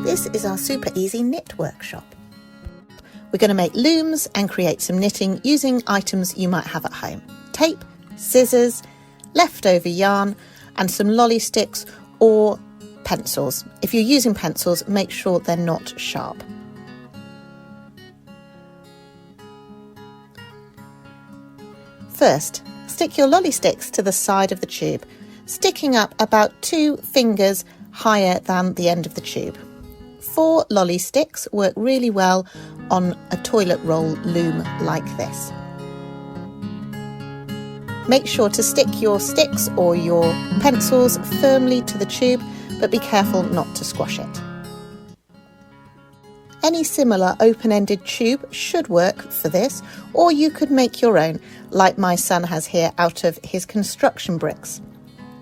This is our super easy knit workshop. We're going to make looms and create some knitting using items you might have at home. Tape, scissors, leftover yarn and some lolly sticks or pencils. If you're using pencils, make sure they're not sharp. First, stick your lolly sticks to the side of the tube, sticking up about 2 fingers higher than the end of the tube. 4 lolly sticks work really well on a toilet roll loom like this. Make sure to stick your sticks or your pencils firmly to the tube, but be careful not to squash it. Any similar open-ended tube should work for this, or you could make your own, like my son has here out of his construction bricks.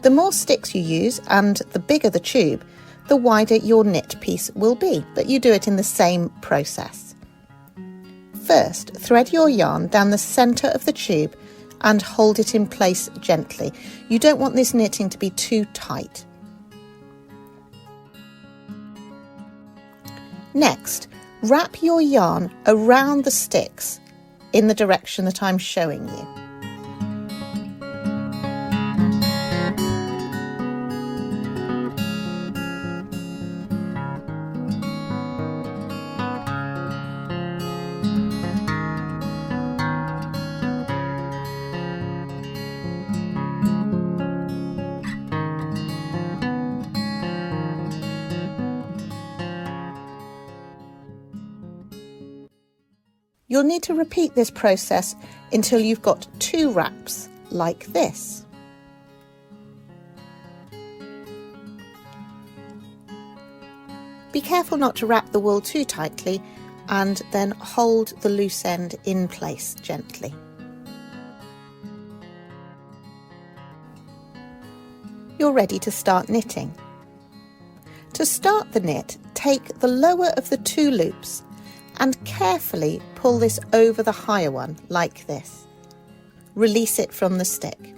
The more sticks you use and the bigger the tube, the wider your knit piece will be, but you do it in the same process. First, thread your yarn down the centre of the tube and hold it in place gently. You don't want this knitting to be too tight. Next, wrap your yarn around the sticks in the direction that I'm showing you. You'll need to repeat this process until you've got 2 wraps like this. Be careful not to wrap the wool too tightly and then hold the loose end in place gently. You're ready to start knitting. To start the knit, take the lower of the 2 loops and carefully pull this over the higher one like this. Release it from the stick.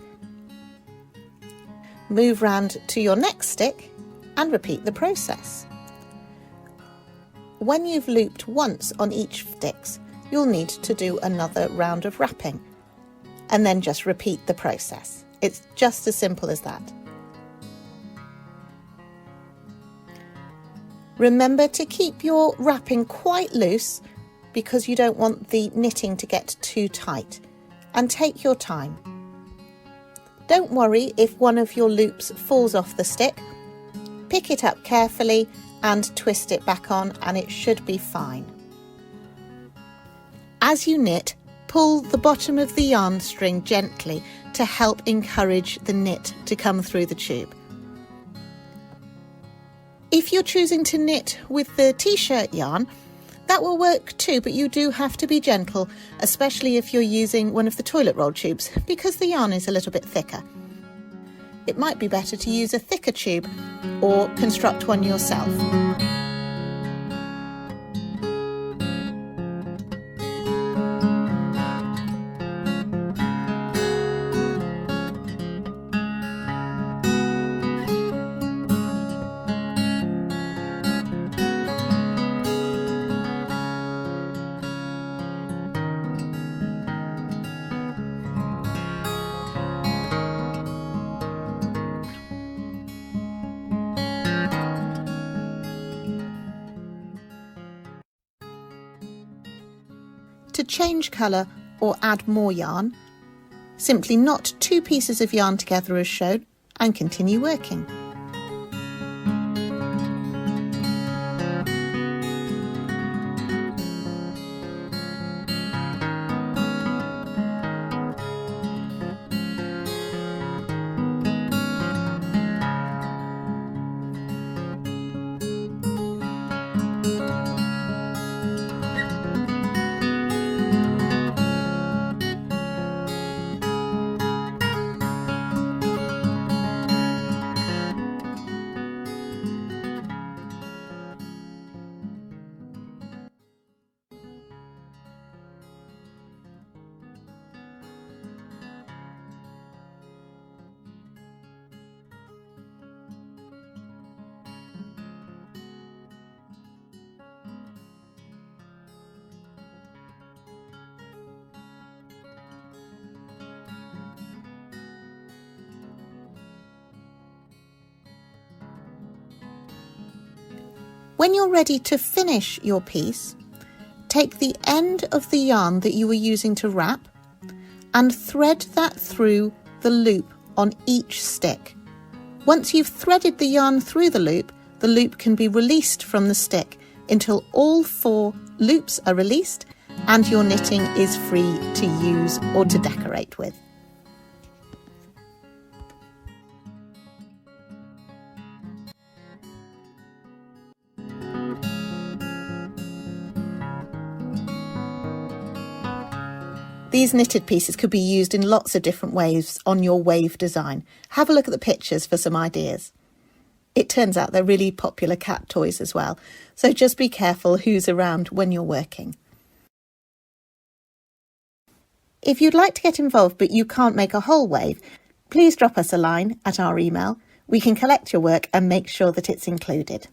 Move round to your next stick and repeat the process. When you've looped once on each sticks, you'll need to do another round of wrapping and then just repeat the process. It's just as simple as that. Remember to keep your wrapping quite loose because you don't want the knitting to get too tight, and take your time. Don't worry if one of your loops falls off the stick. Pick it up carefully and twist it back on and it should be fine. As you knit, pull the bottom of the yarn string gently to help encourage the knit to come through the tube. If you're choosing to knit with the t-shirt yarn, that will work too, but you do have to be gentle, especially if you're using one of the toilet roll tubes, because the yarn is a little bit thicker. It might be better to use a thicker tube or construct one yourself. To change colour or add more yarn, simply knot 2 pieces of yarn together as shown and continue working. When you're ready to finish your piece, take the end of the yarn that you were using to wrap and thread that through the loop on each stick. Once you've threaded the yarn through the loop can be released from the stick until all 4 loops are released and your knitting is free to use or to decorate with. These knitted pieces could be used in lots of different ways on your wave design. Have a look at the pictures for some ideas. It turns out they're really popular cat toys as well, so just be careful who's around when you're working. If you'd like to get involved but you can't make a whole wave, please drop us a line at our email. We can collect your work and make sure that it's included.